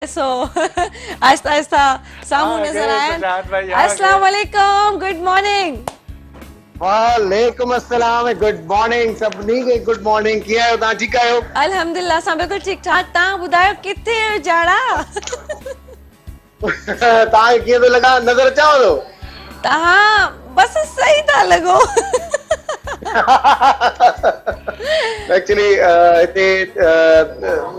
So Aahista Aahista सामूं नजर आया। अस्सलाम वालेकुम, गुड मॉर्निंग। वालेकुम अस्सलाम, गुड मॉर्निंग सभिनी खे। Good morning. कीअं आहियो तव्हां? ठीकु आहियो? अल्हम्दुलिल्लाह असां बिल्कुलु ठीकु ठाक। तव्हां ॿुधायो किथे आहियो जाड़ा? तव्हांखे कीअं थो लॻा? नज़र अचांव थो? तव्हां बस सही था लॻो। एक्चुअली हिते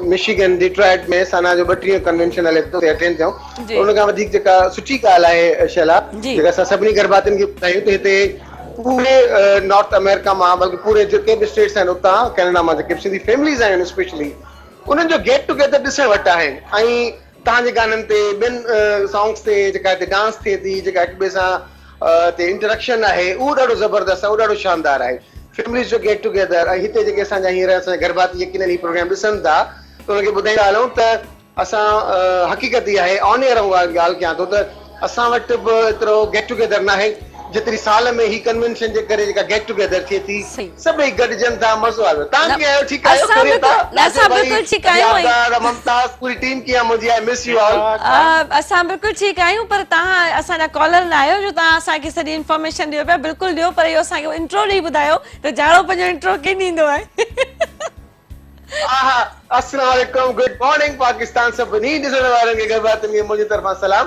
मिशिगन डिट्रॉइट में साना जो 32 कन्वेंशन हले थो, अटेंड थियूं। उन खां वधीक जेका सुठी ॻाल्हि आहे शैला, जेका असां सभिनी गरबातियुनि खे ॿुधायूं त हिते पूरे नॉर्थ अमेरिका मां, बल्कि पूरे जेके बि स्टेट्स आहिनि उतां कैनेडा मां जेके सिंधी फैमिलीज़ आहिनि स्पेशली, उन्हनि जो गेट टुगेदर ॾिसण वटि आहे। ऐं तव्हांजे गाननि ते, ॿियनि सॉन्ग्स ते जेका हिते डांस थिए थी, जेका हिक ॿिए सां ते इंटरेक्शन आहे, उहो ॾाढो ज़बरदस्त आहे, उहो ॾाढो शानदार आहे। फैमिलीज़ जो गेट टुगेदर। ऐं हिते जेके असांजा हींअर असांजा गरबाती यकीनन ही प्रोग्राम ॾिसनि था त उनखे ॿुधाईंदा हलूं त असां हक़ीक़त ई आहे, ऑन एयर ॻाल्हि कयां थो त असां वटि बि एतिरो गेट टुगेदर न आहे जेतिरी साल में ही कन्वेंशन जे करे जेका गेट टुगेदर थिए थी, सभई गॾिजनि था, मज़ो आयो। तव्हां कीअं आहियो? ठीकु आहियो? असां बिल्कुलु ठीकु आहियूं। ममताज़ पूरी टीम कीअं आहे मुंहिंजी? I miss U all. असां बिल्कुलु ठीकु आहियूं, पर तव्हां असांजा कॉलर न आहियो जो तव्हां असांखे सॼी इंफॉर्मेशन ॾियो पिया। बिल्कुलु ॾियो, पर इहो असांखे इंट्रो ॾेई ॿुधायो त जाड़ो पंहिंजो इंट्रो कीअं ॾींदो आहे। अस्सलाम वालेकुम, गुड मॉर्निंग पाकिस्तान। सभिनी ॾिसण वारनि खे गरबातियुनि खे मुंहिंजी तरफ़ां सलाम।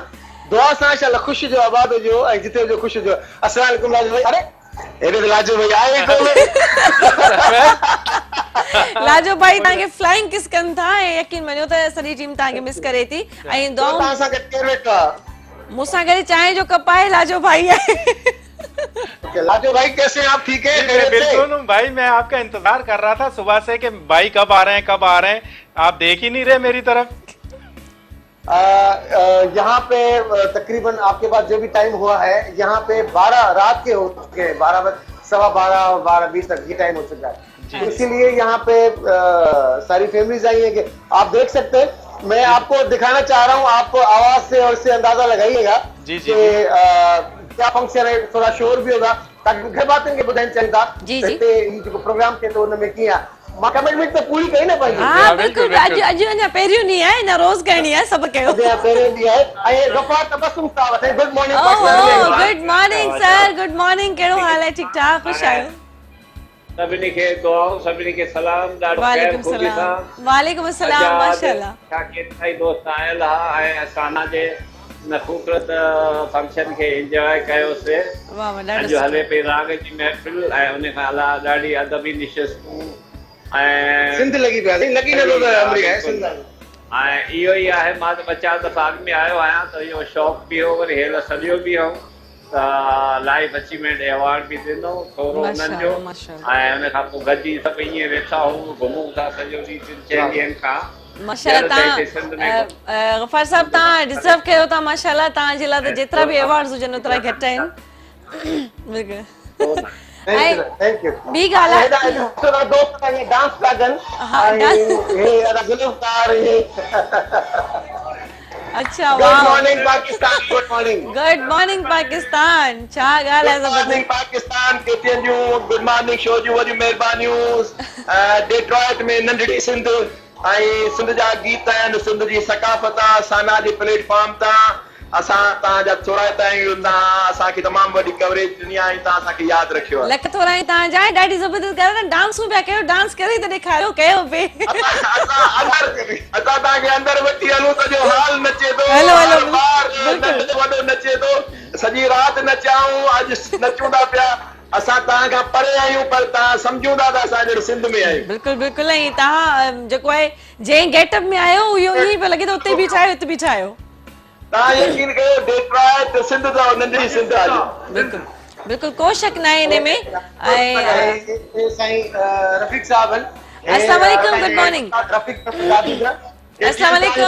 दुआ सां इंशाअल्लाह ख़ुशि जो, आबाद जो, ऐं जिते हुजो ख़ुशि जो। अस्सलाम वालेकुम लाजो भाई। अरे हेॾे त लाजो भाई आहे ई कोन। लाजो भाई तव्हांखे फ्लाइंग किस कनि था ऐं यकीन मञो त सॼी टीम तव्हांखे मिस करे थी। ऐं दुआऊं तव्हां सां गॾु केरु वेठो आहे? मूंसां गॾु चांहि जो कप आहे, लाजो भाई आहे। लाजो भाई कैसे हैं आप? ठीक है? बिल्कुल भाई, मैं आपका इंतजार कर रहा था सुबह से कि भाई कब आ रहे हैं, कब आ रहे हैं। आप देख ही नहीं रहे मेरी तरफ। यहाँ पे तकरीबन आपके पास जो भी टाइम हुआ है, यहाँ पे 12 रात के हो चुके हैं, 12:15, 12:20 तक ये टाइम हो चुका है। तो इसीलिए यहाँ पे सारी फैमिलीज आई है कि आप देख सकते हैं। मैं आपको दिखाना चाह रहा हूँ, आप आवाज से और इससे अंदाजा लगाइएगा कि क्या फंक्शन है। थोड़ा शोर भी होगा ताकि घर बातें के बुधाइन चलता जो प्रोग्राम थे तो उनमें किया मां कमिटमेंट तो पूरी कई ना भाई। हां बिल्कुल, आज अञा पहिरियों नहीं है ना, रोज करनी है सब कयो। पहिरियों दी है। ऐं Gaffar Tabassum sahab, good morning. Good morning sir, good morning. केड़ो हाल है? ठीक ठाक, खुश आयो? सभिनी खे दुआऊं, सभिनी खे सलाम। वालेकुम सलाम। वालेकुम अस्सलाम। माशाअल्लाह केतिरा ई दोस्त आयल हा ऐं असां जे न खूबसूरत फंक्शन खे एंजॉय कयोसीं। अॼु हले पई राग जी महफ़िल ऐं उन खां अलावा ॾाढी अदबी निशस्तूं ऐं सिंध लॻी पिया लॻी नथो त अमरी आहे सिंध। ऐं इहो ई आहे, मां त 4 दफ़ा अॻु में आयो आहियां त इहो शौक़ु बि हो, वरी हेल सॼो बि हो त लाइफ अचीवमेंट अवार्ड बि ॾिनो थोरो उन्हनि जो। ऐं उन खां पोइ गॾिजी सभु ईअं वेठा हूं, घुमूं था सॼो ॾींहुं 6 ॾींहंनि खां। माशाअल्लाह तव्हां गफार साहब तव्हां डिजर्व कयो था माशाअल्लाह। तव्हांजे लाइ त जेतिरा बि अवार्ड्स हुजनि ओतिरा घटि आहिनि। Thank U. ॿी ॻाल्हि आहे दोस्त ये डांस था कनि। हे गुलफ़्तार हे। अच्छा good morning Pakistan. Good morning. Good morning Pakistan. छा ॻाल्हि आहे ज़बरदस्त पाकिस्तान के तेंजू गुड मॉर्निंग शो जूं वॾियूं महिरबानियूं। डेट्रॉइट में नंढड़ी सिंध ऐं सिंध जा गीत आहिनि, सिंध जी सकाफ़त आहे। साना जे प्लेटफॉर्म तां असां तव्हांजा चोराइता आहियूं, तव्हां असांखे तमामु वॾी कवरेज ॾिनी आहे, तव्हां असांखे यादि रखियो आहे। लख थोरा तव्हांजा ॾाढी ज़बरदस्त ॻाल्हि आहे। डांसूं पिया कयो, डांस करे त ॾेखारियो, कयो पे। असां तव्हांखे अंदरि वठी हलूं त जो हाल नचे थो, वॾो नचे थो, सॼी राति नचाऊं, अॼु नचूं था पिया। असां तव्हां खां परे आहियूं पर तव्हां सम्झूं था त असां जहिड़ो सिंध में आहियूं। बिल्कुलु बिल्कुलु। ऐं तव्हां जेको आहे जंहिं गेटअप में आहियो इहो ईअं पियो लॻे त उते बि ठाहियो, हिते बि ठाहियो। तव्हां यकीन कयो, डेट्रॉइट सिंध अथव, नंढड़ी सिंध आहे। बिल्कुलु बिल्कुलु, को शक न आहे इन में। ऐं साईं रफ़ीक साहब आहिनि। अस्सलाम वालेकुम, गुड मॉर्निंग। रफ़ीक अस्सलाम वालेकुम। अस्सलाम वालेकुम।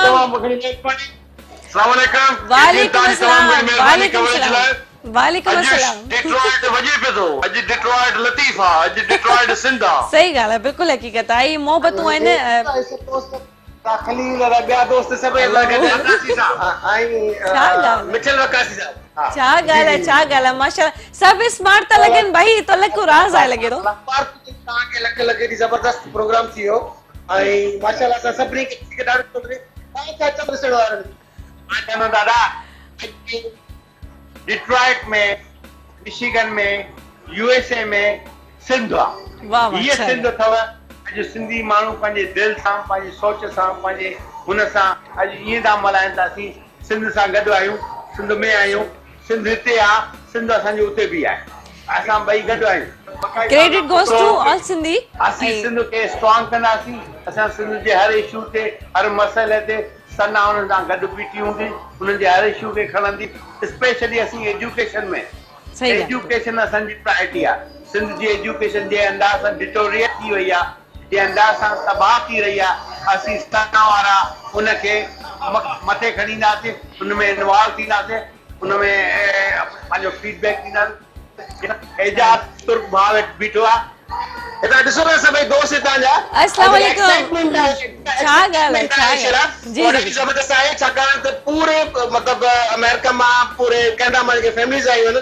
वालेकुम अस्सलाम। वालेकुम सलाम। वालेकुम अस्सलाम। डेट्रॉइट वजे पे थो, अॼु डेट्रॉइट लतीफ़ आहे, अॼु डेट्रॉइट सिंध आहे। सही ॻाल्हि आहे, बिल्कुलु हक़ीक़त आहे। ई मोहबतूं आहिनि। खलील ॿिया दोस्त सभई मिठल वकासी साहब। छा ॻाल्हि आहे, छा ॻाल्हि आहे। माशाअल्लाह सभु स्मार्ट था लॻनि भाई, तो लको राज़ आहे लॻे थो। तव्हांखे लख जी ज़बरदस्त प्रोग्राम थी वियो ऐं माशाअल्लाह असां सभिनी खे ॾाढो छा चओ ॾिसण वारनि? मां चवंदो दादा डिट्रॉइट में, मिशिगन में, यूएसए में सिंध आहे। वाह वाह, हीअ सिंध अथव। अॼु सिंधी माण्हू पंहिंजे दिलि सां, पंहिंजी सोच सां, पंहिंजे हुन सां अॼु ईअं था मल्हाइनि था असीं सिंध सां गॾु आहियूं, सिंध में आहियूं। सिंध हिते आहे, सिंध असांजे उते बि आहे, असां ॿई गॾु आहियूं। Credit goes to all Sindhi. असीं सिंध खे स्ट्रॉन्ग कंदासीं। असां सिंध जे हर इशू ते, हर मसइले ते सना हुननि सां गॾु बीठी हूंदी, हुननि जे हर इशू खे खणंदी। स्पेशली असीं एजुकेशन में, एजुकेशन असांजी प्रायोरिटी आहे। सिंध जी एजुकेशन जे अंदाज़ सां डिटोरिएट थी वई आहे, जे अंदाज़ सां तबाह थी रही आहे। असीं सना वारा हुनखे मथे खणी ईंदासीं, हुनमें इन्वॉल्व थींदासीं, हुनमें पंहिंजो फीडबैक ॾींदासीं। एजाज तुर्क भाउ वेठो बीठो आहे, हितां ॾिसो न सभई दोस्त हितां जा। अस्सलाम वालेकुम। छा ॻाल्हि आहे, छा ॻाल्हि? जी जी ज़बरदस्त आहे, छाकाणि त पूरे मतिलबु अमेरिका मां, पूरे कैनेडा मां जेके फैमिलीज़ आयूं आहिनि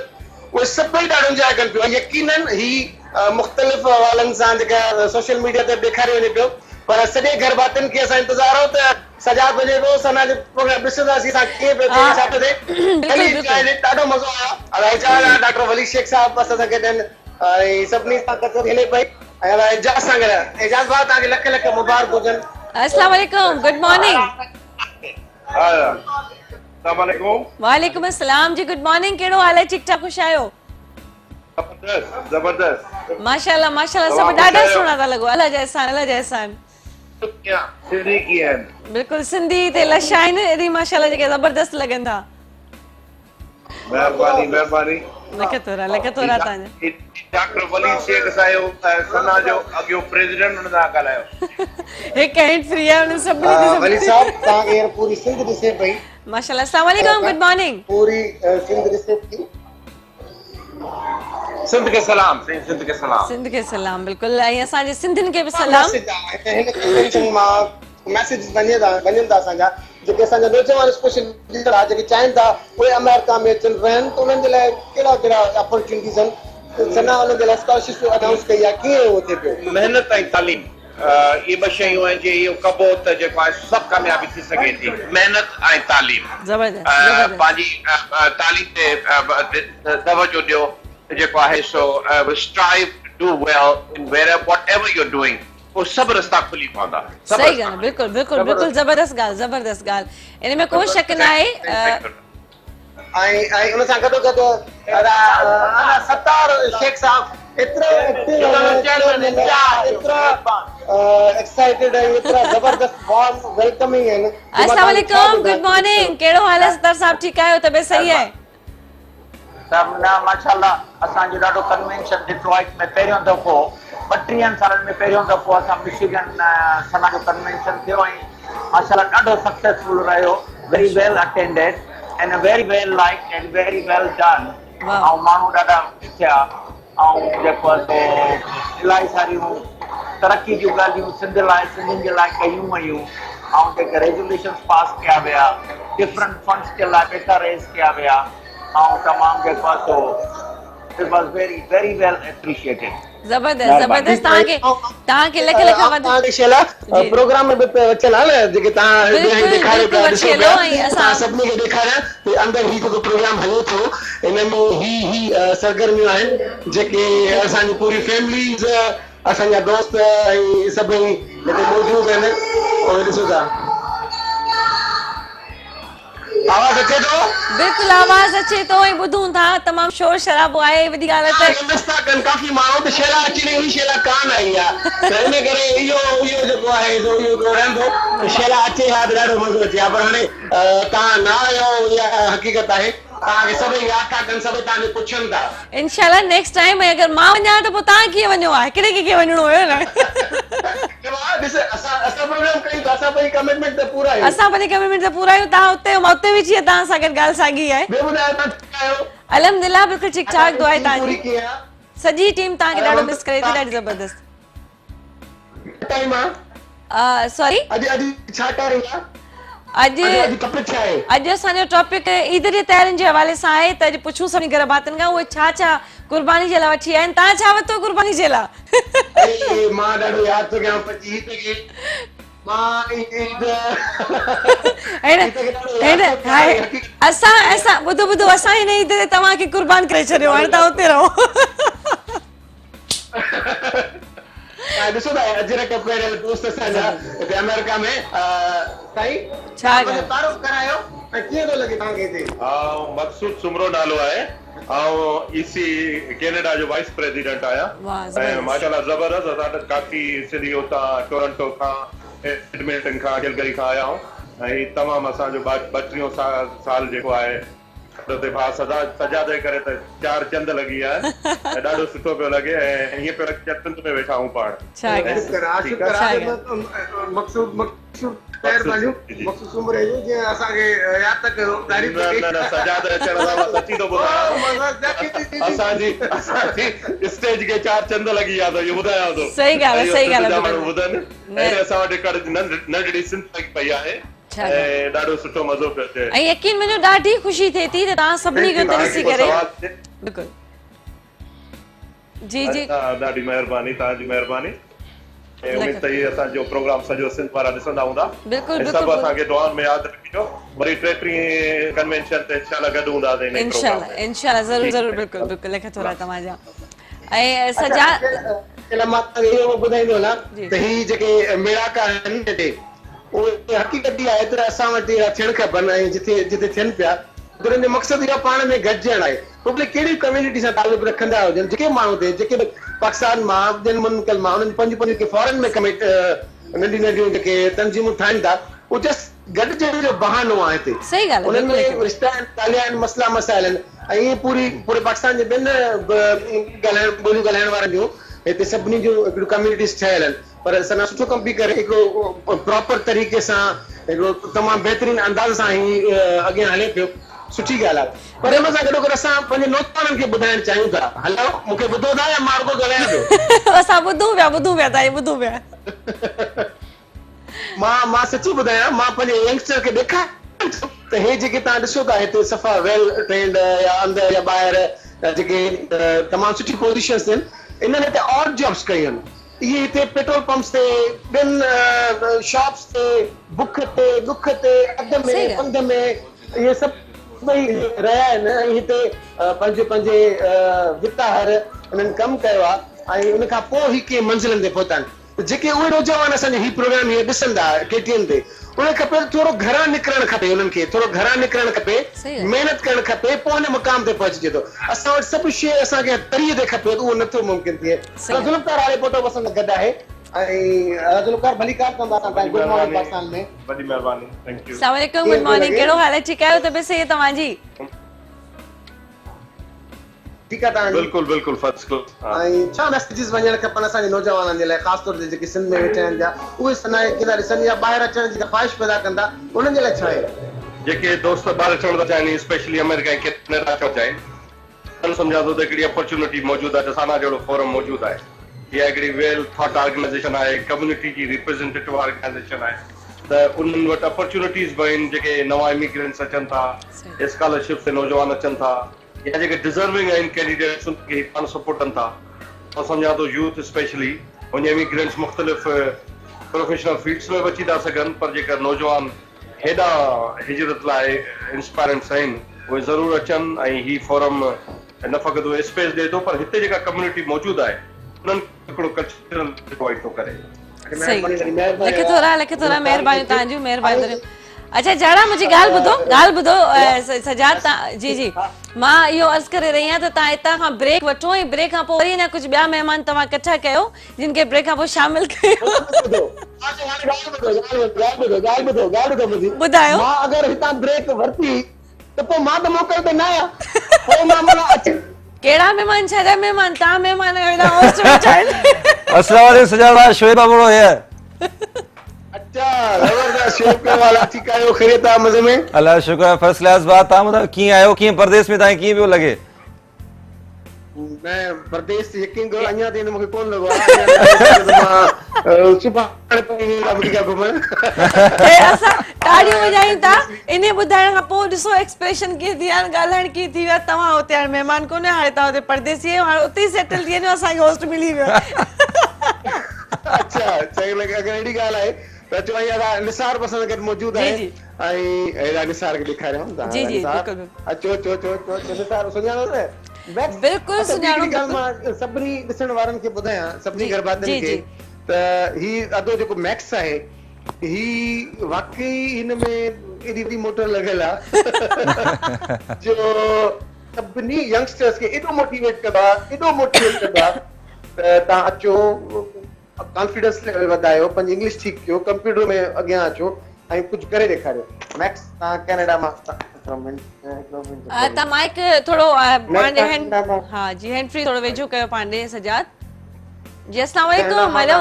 उहे सभई ॾाढो इंजॉय कनि पियूं। यकीनन ही मुख़्तलिफ़ हवालनि सां जेका सोशल मीडिया ते ॾेखारियो वञे पियो, पर सॼे घर भातियुनि खे असां इंतज़ार हो त सजाद वञे पियो, सना जो प्रोग्राम ॾिसंदासीं असां कीअं पियो थिए, छा पियो थिए। ॾाढो मज़ो आयो। डॉक्टर वली शेख साहब असां सां गॾु आहिनि, ऐं सभिनी सां कसरत हले पई। ऐं एजाज सां गॾु एजाज भाउ तव्हांखे लख लख मुबारक हुजनि। अस्सलाम वालेकुम, गुड मॉर्निंग। अस्सलाम वालेकुम। वालेकुम अस्सलाम जी, गुड मॉर्निंग। कहिड़ो हाल आहे? ठीक ठाक, ख़ुश आहियो? जबरदस्त जबरदस्त। माशाल्लाह माशाल्लाह, सभु ॾाढा सुहिणा था लॻो। अल्लाह जा एहसान, अल्लाह जा एहसान। सिंधी कीअं आहिनि? बिल्कुलु सिंधी ते लश आहिनि, एॾी माशाल्लाह जेके ज़बरदस्त लॻनि था। महिरबानी महिरबानी। लख तोरा तव्हांजा। डॉक्टर वली शेख साहिब सना जो अॻियो प्रेसिडेंट हुन सां ॻाल्हायो। हिकु हैंड फ्री आहे हुन सभिनी खे। वली साहब तव्हांखे पूरी सिंध ॾिसे पई। माशाल्लाह। अस्सलाम वालेकुम, गुड मॉर्निंग। पूरी सिंध ॾिसे पई। सिंध के सलाम, सिंध के सलाम। सिंध के सलाम, बिल्कुलु। ऐं असांजे सिंधियुनि खे बि सलाम। हिन कन्वेंशन मां मैसेज वञनि था असांजा, जेके असांजा नौजवान स्पेशल लीडर आहे, जेके चाहिनि था उहे अमेरिका में अचनि रहनि, त उन्हनि जे लाइ कहिड़ा कहिड़ा अपॉर्चुनिटीज़ आहिनि? सना उन्हनि जे लाइ स्कॉलरशिप अनाउंस कई आहे, कीअं उहो थिए पियो? महिनत ऐं तालीम, ये ॿ शयूं आहिनि जे इहो कबो त जेको आहे सभु कामयाबी थी सघे थी। महिनत ऐं तालीम, पंहिंजी तालीम ते तवजो ॾियो, जेको आहे सो strive two well in whatever U R doing, वो सब रास्ता खुली पवंदा। सही ॻाल्हि, बिल्कुलु बिल्कुलु बिल्कुलु ज़बरदस्त ॻाल्हि, ज़बरदस्त ॻाल्हि। इन में कोई शक न आहे। ऐं उन सां गॾोगॾु सत्तार शेख साहब एतिरा एक्साइटेड आहिनि, एतिरा ज़बरदस्त वार्म वेलकमिंग आहिनि। अस्सलाम वालेकुम, गुड मॉर्निंग। कहिड़ो हाल आहे सत्तार साहब? ठीकु आहियो? तबियत सही आहे? सभु न माशाल्लाह। असांजो ॾाढो कन्वेंशन डिट्रॉइट में पहिरियों दफ़ो 32 सालनि में पहिरियों दफ़ो असां मिशिगन सना जो कन्वेंशन थियो ऐं माशाल्लाह ॾाढो सक्सेसफुल रहियो। Very well attended and very well like and very well done. ऐं माण्हू ॾाढा थिया ऐं जेको आहे सो इलाही सारियूं तरक़ी जूं ॻाल्हियूं सिंध लाइ, सिंधियुनि जे लाइ कयूं वयूं ऐं जेके रेज़ोल्यूशंस पास कया विया, डिफरेंट फंड्स जे लाइ पैसा रेज़ कया विया ऐं तमामु जेको आहे so it was very very well appreciated. ज़बरदस्त ज़बरदस्त। तव्हांखे लख लख तव्हांखे शेला प्रोग्राम में बि अचनि हा न, जेके तव्हां ॾेखारे पिया असां सभिनी खे ॾेखारिया त अंदरि ही जेको प्रोग्राम हले थो इन में ही सरगर्मियूं आहिनि जेके असांजी पूरी फैमिलीज़, असांजा दोस्त ऐं सभई हिते मौजूदु आहिनि। और ॾिसो था आवाज़ अचे थो? बिल्कुलु आवाज़ अचे थो ऐं ॿुधूं था। तमामु शोर शराबो आहे। वॾी ॻाल्हि आहे त काफ़ी माण्हू त शेला अची रही, शेला कान आई आहे, त इन करे इहो जेको आहे इहो रहंदो शेला अचे हा त ॾाढो मज़ो अचे हा। पर हाणे तव्हां न आयो, इहा हक़ीक़त आहे। तव्हांखे सभई यादि था कनि, सभई तव्हांखे पुछनि था। इंशाल्लाह नेक्स्ट टाइम अगरि मां वञा त पोइ तव्हां कीअं वञो आहे? हिकिड़े खे वञिणो हुयो न। असां प्रोग्राम कयूं था, असां पंहिंजी कमिटमेंट ते पूरा आहियूं। असां पंहिंजी कमिटमेंट ते पूरा आहियूं। तव्हां उते, मां उते बि अची तव्हां सां गॾु ॻाल्हि साॻी आहे। अल्हम्दुलिल्लाह, बिल्कुलु ठीकु ठाक। दुआ आहे तव्हांजी। सॼी टीम तव्हांखे ॾाढो मिस करे थी, ॾाढी ज़बरदस्त। सॉरी, अॼु छा टाइम आहे? अॼु असांजो टॉपिक ईद जी तयारियुनि जे हवाले सां आहे। त अॼु पुछूं सभिनी घर भातियुनि खां उहे छा छा कुर्बानी जे लाइ वठी आया आहिनि। तव्हां छा वरितो कुर्बानी जे लाइ? मां ॾाढो यादि थो कयां असां ॿुधो असां हिन ईद ते तव्हांखे कुर्बान करे छॾियो, हाणे तव्हां हुते रहो। ॾिसो था अजरक पहिरियों दोस्त असांजा हिते अमेरिका में साईं छा तारुफ़ करायो ऐं कीअं थो लॻे तव्हांखे हिते? मक़सूद सुमरो नालो आहे, ईसी कैनेडा जो वाइस प्रेसिडेंट आहियां ऐं माशाल्लाह ज़बरदस्त। असां काफ़ी सिंधी हुतां टोरंटो खां एडमिंटन खां कैलगरी खां आया आहियूं ऐं तमामु असांजो 32 साल जेको आहे उते भाउ सजादे करे त 4 चंद लॻी आहे ऐं ॾाढो सुठो पियो लॻे ऐं हीअं पियो लॻे चटनि में वेठा आहियूं पाण। असांजी स्टेज खे 4 चंद लॻी आहे त इहो ॿुधायां थो। सही ॻाल्हि आहे, सही ॻाल्हि आहे। ॿुधनि असां वटि नंढड़ी सिंपल पई आहे ऐं ॾाढो सुठो मज़ो पियो अचे ऐं यकीन मञो ॾाढी ख़ुशी थिए थी त तव्हां सभिनी खे ॾिसी करे। बिल्कुलु जी जी, ॾाढी महिरबानी, तव्हांजी महिरबानी। उम्मीद त इहे असांजो प्रोग्राम सॼो सिंध वारा ॾिसंदा हूंदा। सभु असांखे दुआनि में यादि रखिजो। वरी 33 कन्वेंशन ते इंशाल्लाह गॾु हूंदासीं। इंशाल्लाह ज़रूर ज़रूर, बिल्कुलु बिल्कुलु। लिख थोरा तव्हांजा ऐं सजा मां इहो ॿुधाईंदो न त ही जेके मेड़ाका आहिनि हिते उहे हक़ीक़ती आहे त असां वटि थियणु खपनि ऐं जिथे जिथे थियनि पिया उन्हनि जो मक़सदु इहो पाण में गॾिजणु आहे। पोइ भले कहिड़ी कम्यूनिटी सां तालुक रखंदा हुजनि, जेके माण्हू थिए, जेके पाकिस्तान मां ॿियनि मुल्कनि मां उन्हनि पंहिंजूं के फॉरेन में नंढियूं नंढियूं जेके तंज़ीमूं ठाहिनि था उहो जस्ट गॾिजण जो बहानो आहे हिते। सही ॻाल्हि आहे। उन्हनि में रिश्ता आहिनि, ॻाल्हिया आहिनि, मसला मसाइल आहिनि ऐं इहे पूरे पाकिस्तान जे ॿियनि ॿोलियूं ॻाल्हाइण वारनि जूं हिते सभिनी जूं हिकिड़ियूं कम्यूनिटीज़ ठहियल आहिनि। पर असां सुठो कमु बि करे हिकिड़ो प्रॉपर तरीक़े सां हिकिड़ो तमामु बहितरीन अंदाज़ सां ही अॻियां हले पियो, सुठी ॻाल्हि आहे। पर हिन सां गॾो गॾु असां पंहिंजे नौजवाननि खे ॿुधाइणु चाहियूं था। हलो, मूंखे ॿुधो था या मां रुॻो ॻाल्हायां पियो? असां ॿुधूं पिया तव्हां ॿुधूं पिया। मां सची ॿुधायां, मां पंहिंजे यंगस्टर खे ॾेखारियां त हे जेके तव्हां ॾिसो था हिते सफ़ा वेल ट्रेंड या अंदरि या ॿाहिरि जेके तमामु सुठी पोज़ीशन्स आहिनि, इन्हनि हिते ऑड जॉब्स कयूं आहिनि। इहे हिते पेट्रोल पंप्स ते, ॿियनि शॉप्स ते, बुख ते, दुख ते, अधु में पंध में, इहे सभु रहिया आहिनि ऐं हिते पंहिंजे विताहर उन्हनि कमु कयो आहे ऐं उन खां पोइ ही कंहिं मंज़िलनि ते पहुता आहिनि। जेके उहे नौजवान असांजो ही प्रोग्राम हीअ ॾिसंदा KTN ते, उन्हें खपे थोरो घरां निकिरणु खपे, उन्हनि खे थोरो घरां निकिरणु खपे, महिनत करणु खपे, पोइ हिन मुक़ाम ते पहुचिजे थो। असां वटि सभु शइ असांखे तरीक़े ते खपे, उहो नथो मुमकिन थिए। ज़ुल्फ़कार वारे फोटो पसंदि गॾु आहे ऐं ज़ुल्फ़कार भली कार कंदा असां गुड मॉर्निंग पाकिस्तान में। वॾी महिरबानी, थैंक यू। अस्सलाम वालेकुम, गुड मॉर्निंग, कहिड़ो हाल आहे? ठीकु आहियो? तबियत सही आहे तव्हांजी? ठीकु आहे तव्हांजी? बिल्कुलु बिल्कुलु फर्स्ट क्लास। ऐं छा मैसेजिस वञणु खपनि असांजे नौजवाननि जे लाइ, ख़ासि तौर ते जेके सिंध में वेठा आहिनि, उहे सनाए किला ॾिसनि या ॿाहिरि अचण जी ख़्वाहिश पैदा कंदा, उन्हनि जे लाइ छा आहे? जेके दोस्त ॿाहिरि अचणु था चाहिनि, स्पेशली अमेरिका ऐं कैनेडा अचणु चाहिनि, उन्हनि सम्झा थो त हिकिड़ी अपॉर्चुनिटी मौजूदु आहे, जसाना जहिड़ो फोरम मौजूदु आहे। इहा हिकिड़ी वेल थॉट ऑर्गेनाइज़ेशन आहे, कम्युनिटी जी रिप्रेज़ेंटेटिव ऑर्गेनाइज़ेशन आहे, त उन्हनि वटि अपॉर्चुनिटीज़ बि आहिनि। जेके नवां इमिग्रेंट्स अचनि था, स्कॉलरशिप ते नौजवान अचनि था, या जेके डिज़र्विंग आहिनि कैंडिडेट्स उनखे पाण सपोर्टनि था। मां सम्झां थो यूथ स्पेशली उन इमिग्रेंट्स मुख़्तलिफ़ प्रोफेशनल फील्ड्स में बची था सघनि, पर जेका नौजवान हेॾा हिजरत लाइ इंस्पायरेंट्स आहिनि उहे ज़रूरु अचनि ऐं ही फोरम न फ़क़ति उहे स्पेस ॾिए थो, पर हिते जेका कम्युनिटी मौजूदु आहे उन्हनि हिकिड़ो कल्चरल प्रोवाइड थो करे। लिखे थोरा महिरबानी तव्हांजूं, महिरबानी। अच्छा जहिड़ा मुंहिंजी ॻाल्हि ॿुधो सजाद, जी जी, मां इहो अर्ज़ु करे रही आहियां त तव्हां हितां खां ब्रेक वठो ऐं ब्रेक खां पोइ वरी न कुझु ॿिया महिमान तव्हां इकठा कयो जिन खे ब्रेक खां पोइ शामिल कयो। ॿुधायो। मां अगरि हितां ब्रेक वरिती त पोइ मां त मोकल ते न आहियां। कहिड़ा महिमान, छा महिमान? तव्हां महिमान आहियो, हेॾा होस्ट वेठा आहिनि। अस्सलाम वालेकुम सजाद भाई, शोएब बाबूड़ो है। अच्छा जबरदस्त, शोएब के वाला ठीक आयो, खैरियत आहे, मजे में? अल्लाह शुक्र है, फर्स्ट क्लास बात। तव्हां ॿुधायो कीअं आहियो, कीअं परदेस में तव्हां कीअं पियो लॻे? मैं परदेस यकीन करो अञा ताईं मूंखे कोन लॻो आहे। सुभाणे अमेरिका घुमण असां ताड़ियूं वॼायूं था। इन ॿुधाइण खां पोइ ॾिसो एक्सप्रेशन कीअं थी विया, ॻाल्हाइण कीअं थी विया। तव्हां हुते हाणे महिमान कोन्हे, हाणे तव्हां हुते परदेसी आहियो, हाणे उते ई सेटल थी वञो, असांखे होस्ट मिली वियो। अच्छा अगरि अहिड़ी ॻाल्हि आहे त त चो निसार पसंद गॾु मौजूदु आहे ऐं अहिड़ा निसार खे ॾेखारियूं था। जी जी बिल्कुलु अचो चो चो चो निसार सुञाणो न? बिल्कुलु सुञाणो। सभिनी ॾिसण वारनि खे ॿुधायां, सभिनी गरबातनि खे त ही अदो जेको मैक्स आहे ही वाकई हिन में एॾी वॾी मोटर लॻियल आहे जो सभिनी यंगस्टर्स खे एॾो मोटिवेट कंदा त तव्हां अचो, कॉन्फिडेंस लेवल वधायो, पंहिंजी इंग्लिश ठीकु कयो, कंप्यूटर में अॻियां अचो ऐं कुझु करे ॾेखारियो। मैक्स तव्हां कैनेडा मां तव्हां माइक थोरो पंहिंजे हैंड हा जी हैंड फ्री थोरो वेझो कयो पंहिंजे सजाद जी। अस्सलाम वालेकुम। हेलो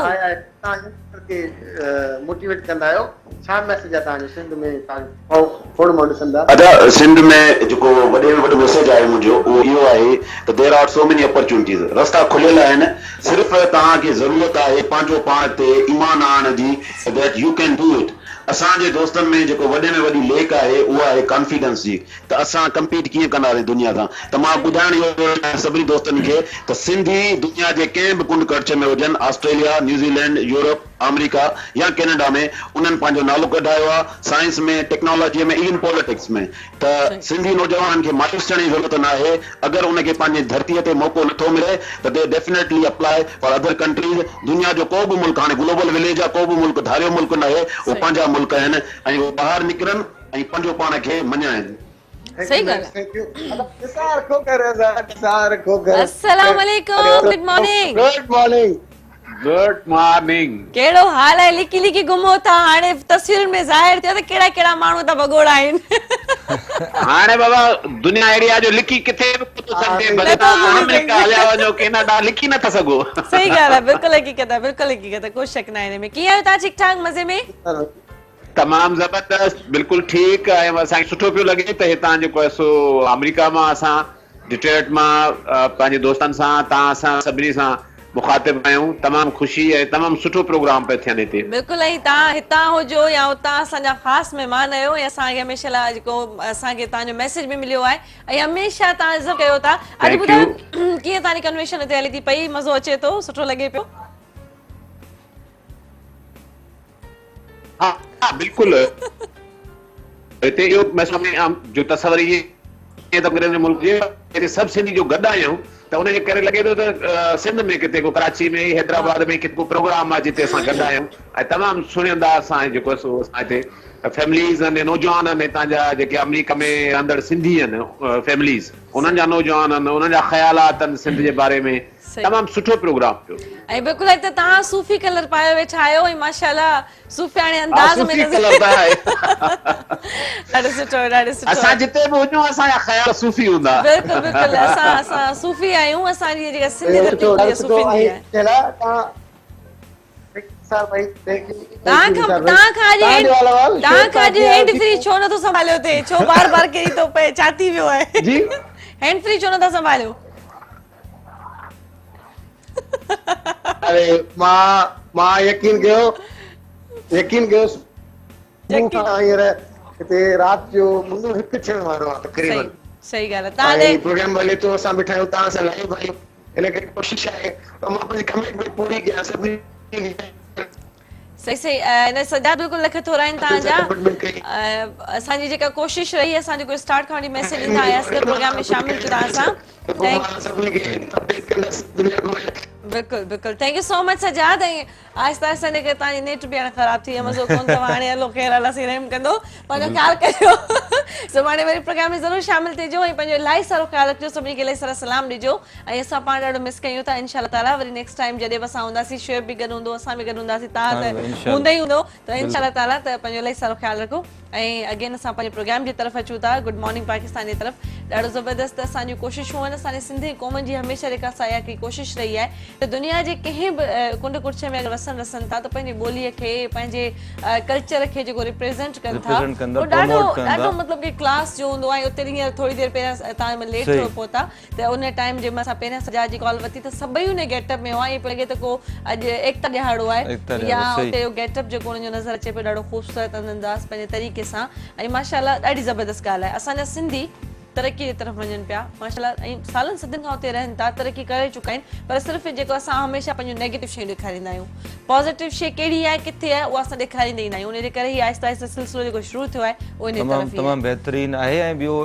मोटिवेट कंदा आहियो, छा मैसेज आहे तव्हांजो सिंध में? तव्हां थोरो मां ॾिसंदा अच्छा सिंध में जेको वॾे में वॾो मैसेज आहे मुंहिंजो उहो इहो आहे त there are so many opportunities, रस्ता खुलियल आहिनि, सिर्फ़ु तव्हांखे ज़रूरत आहे पंहिंजो पाण ते ईमान आणण जी, that you can do it. असांजे दोस्तनि में जेको वॾे में वॾी लेक आहे उहा आहे कॉन्फिडेंस जी, त असां कम्पीट कीअं कंदासीं दुनिया सां। त मां ॿुधाइण इहो सभिनी दोस्तनि खे त सिंधी दुनिया जे कंहिं बि कुंड कड़छ में हुजनि, ऑस्ट्रेलिया, न्यूज़ीलैंड, यूरोप, अमेरिका या कैनेडा में, उन्हनि पंहिंजो नालो कढायो आहे साइंस में, टेक्नोलॉजीअ में, इवन पॉलिटिक्स में। त सिंधी नौजवाननि खे मायूस थियण जी ज़रूरत न आहे। अगरि उनखे पंहिंजे धरतीअ ते मौक़ो नथो मिले त they definitely apply for other countries. दुनिया जो को बि मुल्क, हाणे ग्लोबल विलेज आहे, को बि मुल्क धारियो मुल्क न आहे, उहो पंहिंजा मुल्क आहिनि ऐं उहो ॿाहिरि निकिरनि ऐं पंहिंजो पाण खे मञाइनि। सही ॻाल्हि आहे। अस्सलाम वालेकुम, good morning. Good morning. Good morning. कहिड़ो हाल आहे? लिकी लिकी घुमो था, हाणे तस्वीरुनि में ज़ाहिर थियो त कहिड़ा कहिड़ा माण्हू त भगोड़ा आहिनि। हाणे बाबा दुनिया अहिड़ी आहे जो लिकी किथे बि नथो सघे, भले तव्हां अमेरिका हलिया वञो, कैनेडा, लिकी नथा सघो। सही ॻाल्हि आहे, बिल्कुलु हक़ीक़त आहे, बिल्कुलु हक़ीक़त आहे, कोई शक न आहे हिन में। कीअं आहियो तव्हां? ठीकु ठाक मज़े में? तमामु ज़बरदस्त, बिल्कुलु ठीकु आहे। असांखे सुठो पियो लॻे त हितां जेको आहे सो अमेरिका मां असां डिट्रॉइट मां पंहिंजे दोस्तनि सां, तव्हां असां सभिनी सां मुखातिब आहियूं। तमामु ख़ुशी आहे, तमामु सुठो प्रोग्राम पिया थियनि हिते। बिल्कुलु। ऐं तव्हां हितां हुजो या उतां असांजा ख़ासि महिमान आहियो ऐं असांखे हमेशह लाइ जेको असांखे तव्हांजो मैसेज बि मिलियो आहे ऐं हमेशह तव्हां इज़त कयो था। अॼु ॿुधायो कीअं तव्हांजी कन्वेंशन हिते हले थी पई? मज़ो अचे थो? सुठो लॻे पियो? हा बिल्कुलु। हिते इहो जो तस्वर मुल्क जे सभु सिंधी जो गॾु आहियूं त उनजे करे लॻे थो त सिंध में किथे को कराची में, हैदराबाद में किथे को प्रोग्राम आहे जिते असां गॾु आहियूं ऐं तमामु सुणंदा असां जेको सो असां हिते फैमिलीज़ आहिनि, नौजवान आहिनि हितां जा जेके अमेरिका में रहंदड़ सिंधी आहिनि फैमिलीज़, उन्हनि जा नौजवान आहिनि, उन्हनि जा ख़्यालात आहिनि सिंध जे बारे में। तमामु सुठो प्रोग्राम पियो। ऐं बिल्कुलु हिते तव्हां सूफ़ी कलर पाए वेठा आहियो ऐं माशाअल्लाह सूफ़ियाणे अंदाज़ में ॾाढो सुठो, ॾाढो सुठो। असां जिते बि हुजूं असांजा ख़्याल सूफ़ी हूंदा। बिल्कुलु बिल्कुलु, असां सूफ़ी आहियूं, असांजी जेका सिंधी धरती आहे सूफ़ी आहे। तव्हां खां अॼु हैंड फ्री छो नथो संभालियो थिए? छो बार बार कहिड़ी थो पए? छा थी वियो आहे? हैंड फ्री छो नथा संभालियो? अरे मां यकीन कयो हिते राति जो मुंहिंजो हिकु थियण वारो आहे तक़रीबन। सही ॻाल्हि आहे। तव्हां प्रोग्राम हले थो, असां बीठा आहियूं तव्हां सां लाइव आहियूं, हिन करे कोशिशि आहे त मां पंहिंजी कमिटमेंट पूरी कयां सभिनी। सही सही। हिन सॼा बिल्कुलु लख थोरा आहिनि तव्हांजा। असांजी जेका कोशिशि रही, असां जेको स्टार्ट खां वठी मैसेज ॾींदा आयासीं प्रोग्राम में शामिल थियो तव्हां सां। बिल्कुलु बिल्कुलु, thank you so much Sajad. ऐं आहिस्ता आहिस्ता जेके तव्हांजी नेट बि हाणे ख़राबु थी आहे, मज़ो कोन अथव हाणे। हलो ख़ैर, अलाह सी रहम कंदो, पंहिंजो ख़्यालु कजो। सुभाणे वरी प्रोग्राम में ज़रूरु शामिल थिजो ऐं पंहिंजो इलाही सारो ख़्यालु रखिजो। सभिनी खे इलाही सारा सलाम ॾिजो ऐं असां पाण ॾाढो मिस कयूं था। इंशाअल्लाह ताला वरी नेक्स्ट टाइम जॾहिं बि असां हूंदासीं, शुएब बि गॾु हूंदो, असां बि गॾु हूंदासीं, तव्हां त हूंदा ई हूंदो, त इंशाअल्लाह ताला त पंहिंजो इलाही सारो ख़्यालु रखो। ऐं अगेन असां पंहिंजे प्रोग्राम जी तरफ़ अचूं था, गुड मॉर्निंग पाकिस्तान जी तरफ़। ॾाढो ज़बरदस्त असांजूं कोशिशूं आहिनि, असांजे सिंधी क़ौमनि जी हमेशह जेका साया की कोशिशि रही आहे त दुनिया जे कंहिं बि कुंड कुड़िछे में अगरि वसनि था त पंहिंजी ॿोलीअ खे, पंहिंजे कल्चर खे जेको रिप्रेज़ेंट कनि था, ॾाढो ॾाढो मतिलबु की क्लास जो हूंदो आहे। उते हींअर थोरी देरि पहिरियां तव्हां लेट थियो पहुता त उन टाइम जंहिं महिल असां पहिरियां सजा जी कॉल वरिती त सभई उन गेटअप में हुआ। ईअं पियो लॻे त को अॼु एकता ॾियारो आहे या उते गेटअप जेको उन्हनि जो नज़र अचे पियो ॾाढो ख़ूबसूरत अंदाज़ पंहिंजे तरीक़े सां। ऐं माशाअल्लाह ॾाढी ज़बरदस्त ॻाल्हि आहे। असांजा सिंधी तरक़ी जी तरफ़ वञनि पिया माशाल्लाह ऐं सालनि सदियुनि खां उते रहनि था तरक़ी करे चुका आहिनि पर सिर्फ़ु जेको असां हमेशह पंहिंजो नेगेटिव शयूं ॾेखारींदा आहियूं पॉज़िटिव शइ कहिड़ी आहे किथे आहे उहा असां ॾेखारींदा ई न आहियूं उन जे करे ई आहिस्ता आहिस्ता सिलसिलो जेको शुरू थियो आहे उहो इन तरफ़ तमामु बहितरीनु आहे ऐं ॿियो